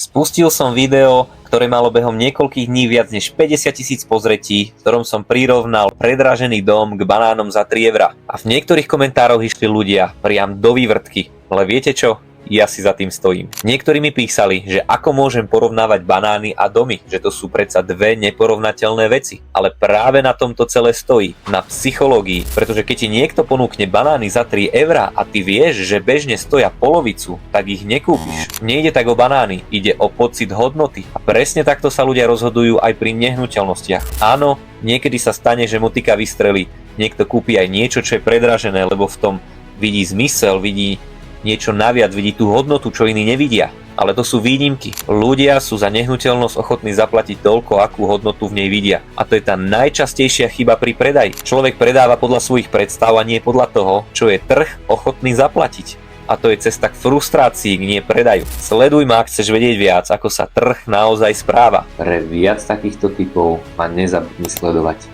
Spustil som video, ktoré malo behom niekoľkých dní viac než 50 000 pozretí, v ktorom som prirovnal predražený dom k banánom za 3 €. A v niektorých komentároch išli ľudia priam do vývrtky. Ale viete čo? Ja si za tým stojím. Niektorí mi písali, že ako môžem porovnávať banány a domy, že to sú predsa dve neporovnateľné veci. Ale práve na tomto celé stojí, na psychológii, pretože keď ti niekto ponúkne banány za 3 € a ty vieš, že bežne stoja polovicu, tak ich nekúpiš. Nejde tak o banány, ide o pocit hodnoty. A presne takto sa ľudia rozhodujú aj pri nehnuteľnostiach. Áno, niekedy sa stane, že motika vystrelí. Niekto kúpi aj niečo, čo je predražené, lebo v tom vidí zmysel, vidí niečo naviac, vidí tú hodnotu, čo iní nevidia. Ale to sú výnimky. Ľudia sú za nehnuteľnosť ochotní zaplatiť toľko, akú hodnotu v nej vidia. A to je tá najčastejšia chyba pri predaji. Človek predáva podľa svojich predstav a nie podľa toho, čo je trh ochotný zaplatiť. A to je cesta k frustrácii, k nie predaju. Sleduj ma, ak chceš vedieť viac, ako sa trh naozaj správa. Pre viac takýchto typov ma nezabudni sledovať.